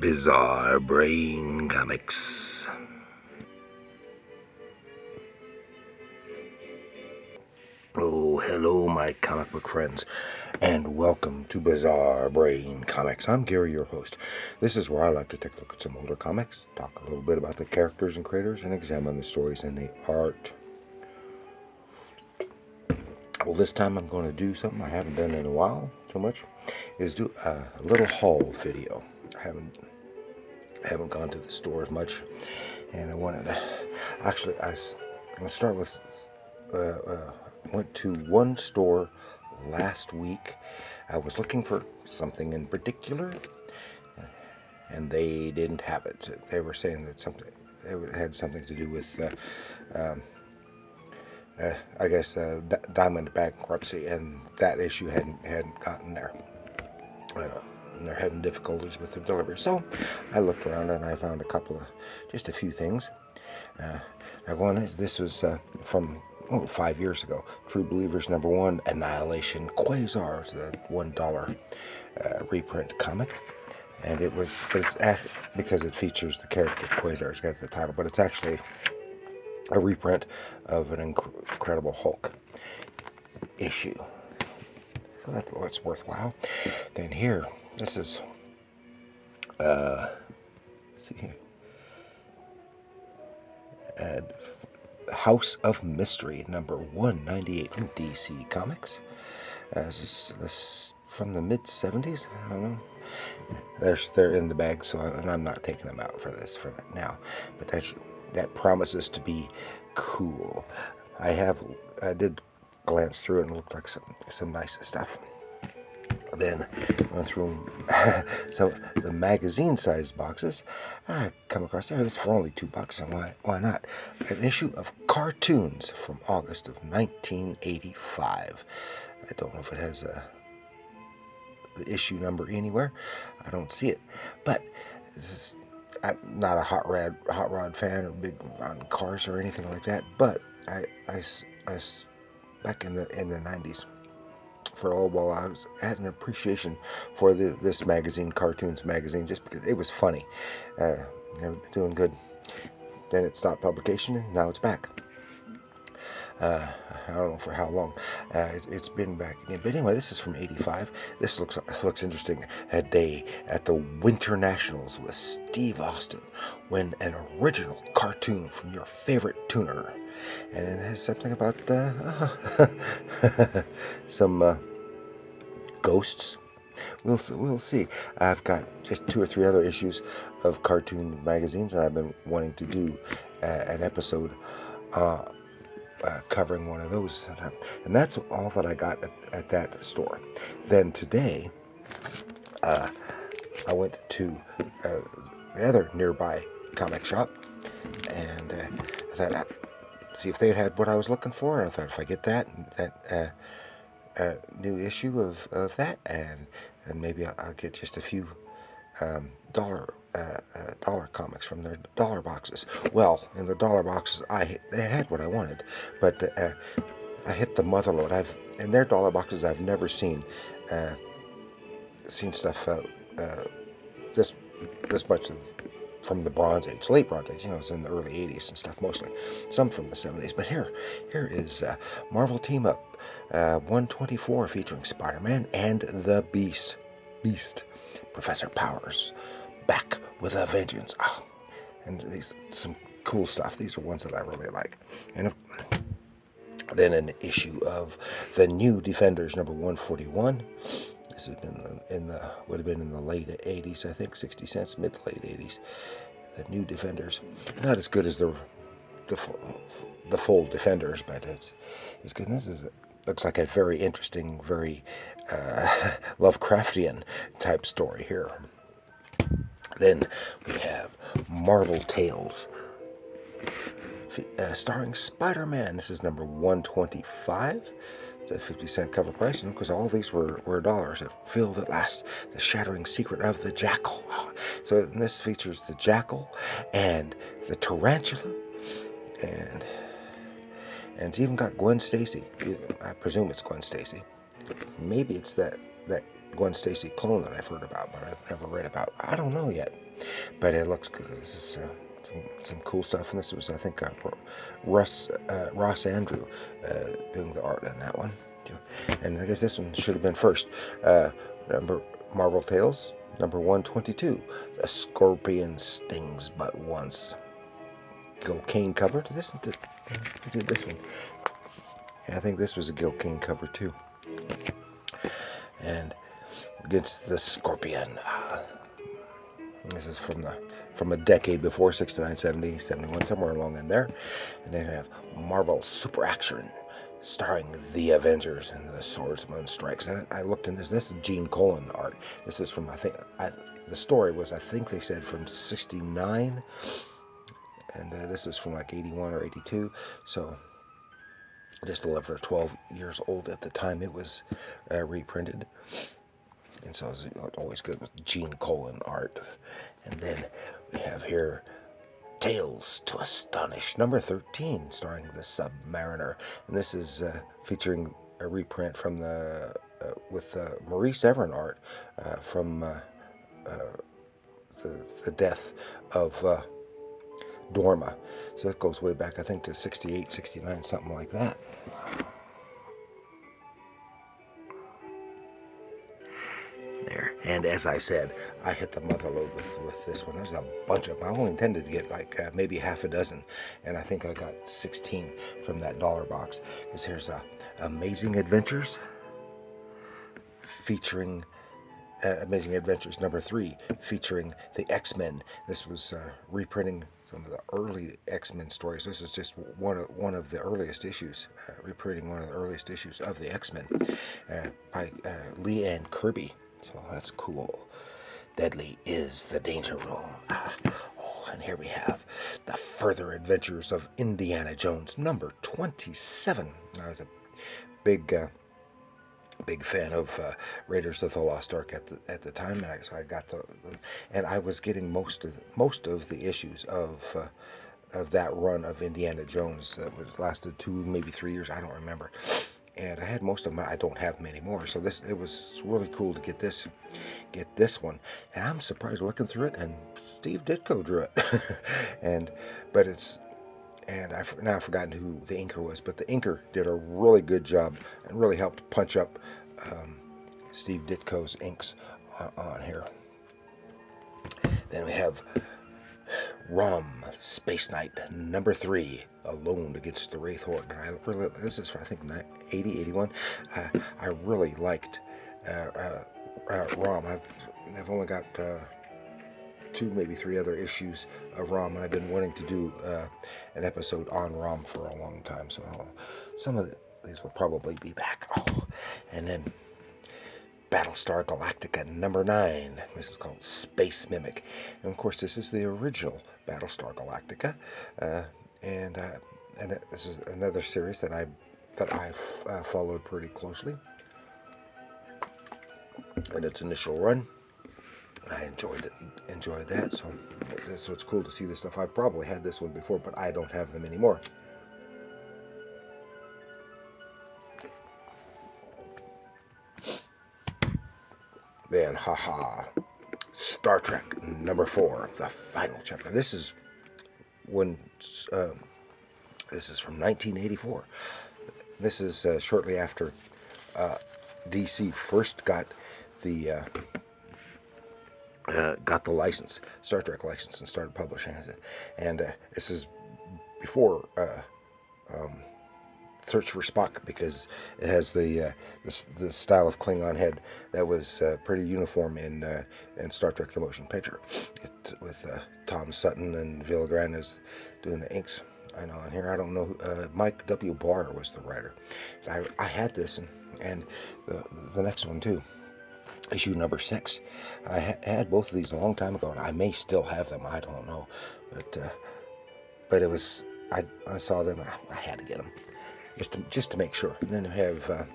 Bizarre Brain Comics. Oh, hello, my comic book friends, and welcome to Bizarre Brain Comics. I'm Gary, your host. This is where I like to take a look at some older comics, talk a little bit about the characters and creators, and examine the stories and the art. Well, this time I'm going to do something I haven't done in a while, too much, is do a little haul video. I haven't gone to the store as much, and I wanted to, actually, I'm going to start with, went to one store last week. I was looking for something in particular, and they didn't have it. They were saying that it had something to do with, I guess, Diamond bankruptcy, and that issue hadn't gotten there. And they're having difficulties with the delivery. So I looked around and I found just a few things. This was from 5 years ago. True Believers #1, Annihilation Quasars, the $1 reprint comic. And it's because it features the character Quasars, got the title, but it's actually a reprint of an Incredible Hulk issue. So that's what's worthwhile. Then here, this is, see here, House of Mystery #198 from DC Comics. This from the mid '70s. I don't know. They're in the bag, so I'm not taking them out for now. But that promises to be cool. I did glance through it and it looked like some nice stuff. Then I went through some of the magazine-sized boxes. I come across this for only $2, and why not? An issue of cartoons from August of 1985. I don't know if it has the issue number anywhere. I don't see it, but I'm not a hot rod fan or big on cars or anything like that. But I back in the '90s. For a little while, I had an appreciation for this cartoons magazine, just because it was funny. Doing good. Then it stopped publication, and now it's back. I don't know for how long. It's been back again. But anyway, this is from '85. This looks interesting. A day at the Winter Nationals with Steve Austin. Win an original cartoon from your favorite tuner. And it has something about some ghosts. We'll see. I've got just 2 or 3 other issues of cartoon magazines, and I've been wanting to do an episode covering one of those. And that's all that I got at that store. Then today, I went to the other nearby comic shop, and I thought, see if they had what I was looking for. And I thought, if I get that new issue of that, and maybe I'll get just a few dollar comics from their dollar boxes. Well, in the dollar boxes, they had what I wanted, but I hit the mother load. In their dollar boxes, I've never seen stuff this much from the Bronze Age, late Bronze Age. It's in the early '80s and stuff, mostly. Some from the '70s, but here is Marvel Team Up 124 featuring Spider-Man and the Beast, Professor Powers, back with a vengeance. And some cool stuff. These are ones that I really like. And then an issue of the New Defenders #141. This has been would have been in the late '80s, I think, 60 cents, mid to late '80s. The New Defenders, not as good as the full Defenders, but it's good. Looks like a very interesting, very Lovecraftian type story here. Then we have Marvel Tales, starring Spider-Man. This is #125. It's a 50-cent cover price, because all of these were dollars. It filled at last the shattering secret of the Jackal. So this features the Jackal and the Tarantula, and it's even got Gwen Stacy. I presume it's Gwen Stacy. Maybe it's that Gwen Stacy clone that I've heard about, but I've never read about. I don't know yet. but it looks good. This is some cool stuff, and this was, I think, Ross Andrew doing the art on that one. And I guess this one should have been first. Number Marvel Tales, number 122. The Scorpion Stings But Once. Gil Kane cover. Who did this one? Yeah, I think this was a Gil Kane cover too. And against the Scorpion. This is from a decade before, 69, 70, 71, somewhere along in there. And then we have Marvel Super Action, starring the Avengers and the Swordsman Strikes. And I looked in this. This is Gene Colan art. This is from, the story was, I think they said, from 69. And this was from like 81 or 82. So just 11 or 12 years old at the time it was reprinted. And so it was always good with Gene Colan art. And then we have here Tales to Astonish, number 13, starring the Submariner. And this is featuring a reprint from with Maurice Everen art from the death of Dorma. So it goes way back, I think, to 68, 69, something like that. There. And as I said, I hit the mother load with this one. There's a bunch of them. I only intended to get like maybe half a dozen, and I think I got 16 from that dollar box. Because here's Amazing Adventures, featuring Amazing Adventures number 3, featuring the X-Men. This was reprinting some of the early X-Men stories. This is just one of the earliest issues, reprinting one of the earliest issues of the X-Men by Lee Ann Kirby. So that's cool. Deadly is the Danger Room. And here we have the Further Adventures of Indiana Jones, number 27. I was a big fan of Raiders of the Lost Ark at the time, and so I got and I was getting most of the issues of that run of Indiana Jones that was lasted 2, maybe 3 years. I don't remember. And I had most of them. I don't have them anymore. So it was really cool to get this one. And I'm surprised looking through it, and Steve Ditko drew it. and I've now forgotten who the inker was, but the inker did a really good job and really helped punch up Steve Ditko's inks on here. Then we have Rom Space Knight number 3, Alone Against the Wraith Horde. And this is, I think, 80, 81. I really liked Rom. I've only got 2, maybe 3 other issues of Rom, and I've been wanting to do an episode on Rom for a long time. So some of these will probably be back. And then Battlestar Galactica number 9. This is called Space Mimic, and of course this is the original Battlestar Galactica, and this is another series that I've followed pretty closely in its initial run. I enjoyed that. So it's cool to see this stuff. I probably had this one before, but I don't have them anymore. Then, Star Trek number 4, the final chapter. This is this is from 1984. This is shortly after DC first got the license, Star Trek license, and started publishing it. And this is before Search for Spock, because it has the style of Klingon head that was pretty uniform in Star Trek: The Motion Picture, with Tom Sutton and Villagrán is doing the inks. I know on here. I don't know. Mike W. Barr was the writer. I had this and the next one too. Issue number 6. I had both of these a long time ago, and I may still have them. I don't know, but it was I saw them and I had to get them just to make sure. And then we have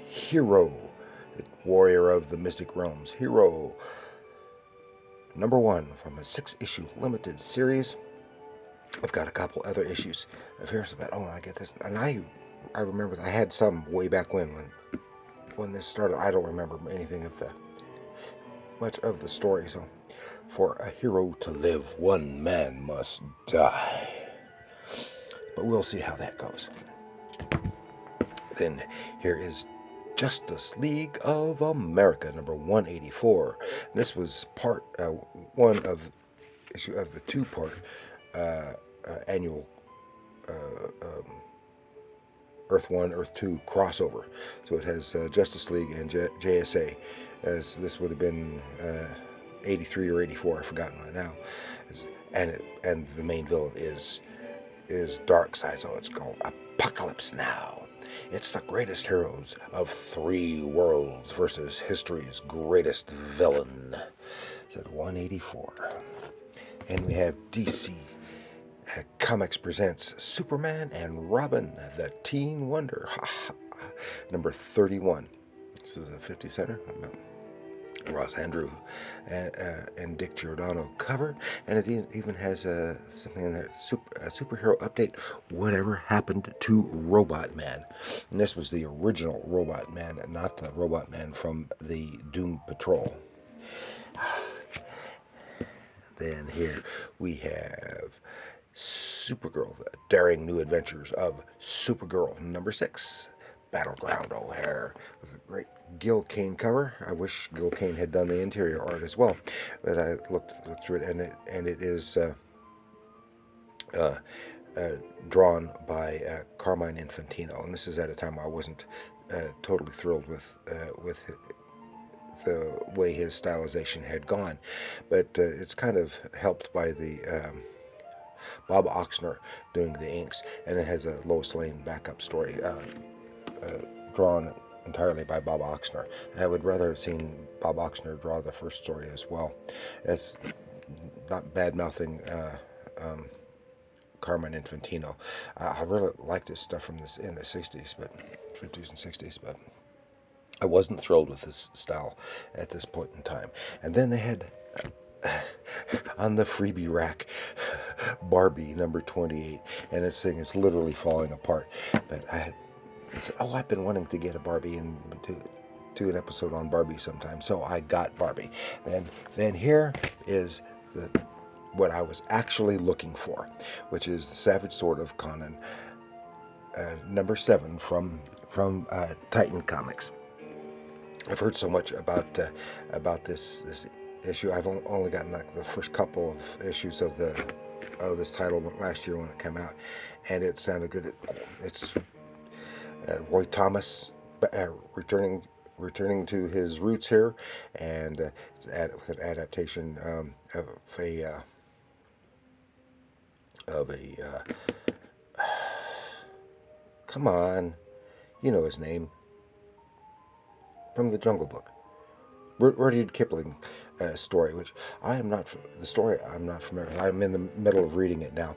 Hero, Warrior of the Mystic Realms. Hero number 1 from a 6-issue limited series. I've got a couple other issues of Heroes about. Oh, I get this, and I remember I had some way back when this started. I don't remember anything of much of the story. So For a hero to live, one man must die. But we'll see how that goes. Then here is Justice League of America, number 184. This was part one of issue of the two-part annual Earth 1, Earth 2 crossover. So it has Justice League and JSA. As this would have been 83 or 84, I've forgotten right now. And the main villain is Darkseid, so it's called Apocalypse Now. It's the greatest heroes of three worlds versus history's greatest villain. It's at 184. And we have DC Comics presents Superman and Robin, the Teen Wonder, number 31. This is a 50 center. Ross Andrew and Dick Giordano cover, and it even has something in there, a superhero update. Whatever happened to Robot Man? And this was the original Robot Man, not the Robot Man from the Doom Patrol. Then here we have Supergirl, the daring new adventures of Supergirl, number 6. Battleground O'Hare with a great Gil Kane cover. I wish Gil Kane had done the interior art as well, but I looked through it, and it is drawn by Carmine Infantino, and this is at a time I wasn't totally thrilled with the way his stylization had gone, but it's kind of helped by the Bob Oxner doing the inks, and it has a Lois Lane backup story. Drawn entirely by Bob Oxner. I would rather have seen Bob Oxner draw the first story as well. It's not bad-mouthing Carmine Infantino. I really liked his stuff from this in the 60s, but 50s and 60s, but I wasn't thrilled with this style at this point in time. And then they had on the freebie rack Barbie number 28, and this thing is literally falling apart. But I said, I've been wanting to get a Barbie and do an episode on Barbie sometime, so I got Barbie. Then here is what I was actually looking for, which is the Savage Sword of Conan, number 7 from Titan Comics. I've heard so much about this issue. I've only gotten like the first couple of issues of this title last year when it came out, and it sounded good. It's Roy Thomas returning to his roots here, and with an adaptation of a come on, you know his name, from the Jungle Book, Rudyard Kipling story, which I am not familiar with. I'm in the middle of reading it now.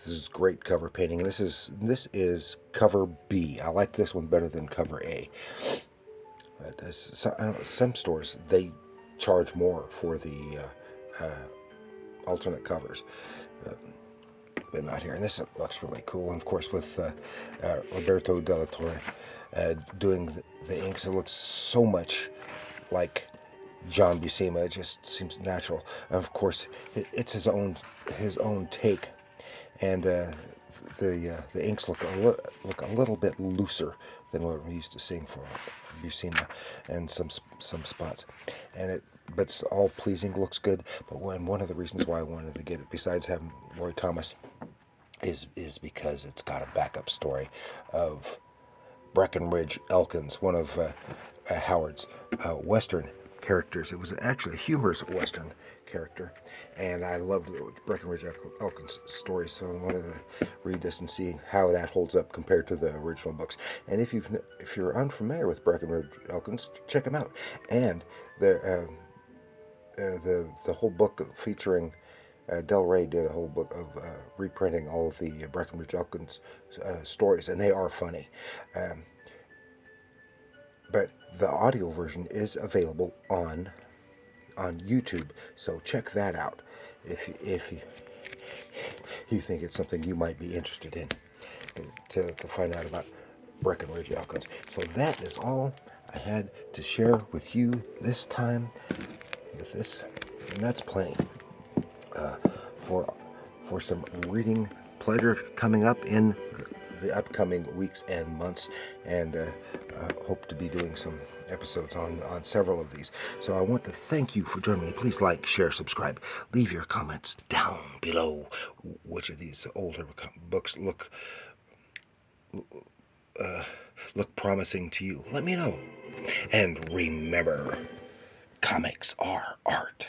This is great cover painting. This is cover B. I like this one better than cover A. Some stores, they charge more for the alternate covers, but not here. And this looks really cool. And of course, with Roberto Della Torre doing the inks, it looks so much like John Buscema. It just seems natural. And of course, it's his own take. And the inks look a little bit looser than what we're used to seeing for Buscema, and some spots. But it's all pleasing, looks good. But one of the reasons why I wanted to get it, besides having Roy Thomas, is because it's got a backup story of Breckenridge Elkins, one of Howard's Western characters. It was actually a humorous Western character, and I loved Breckenridge Elkins' story, so I wanted to read this and see how that holds up compared to the original books. And if you're unfamiliar with Breckenridge Elkins, check him out. And the whole book featuring Del Rey did a whole book of reprinting all of the Breckenridge Elkins stories, and they are funny. But the audio version is available on YouTube, so check that out if you think it's something you might be interested in to find out about Breckenridge Elkins. So that is all I had to share with you this time with this And that's plenty for some reading pleasure coming up in the upcoming weeks and months, and hope to be doing some episodes on several of these. So I want to thank you for joining me. Please like, share, subscribe, leave your comments down below. Which of these older books look promising to you? Let me know. And remember, comics are art.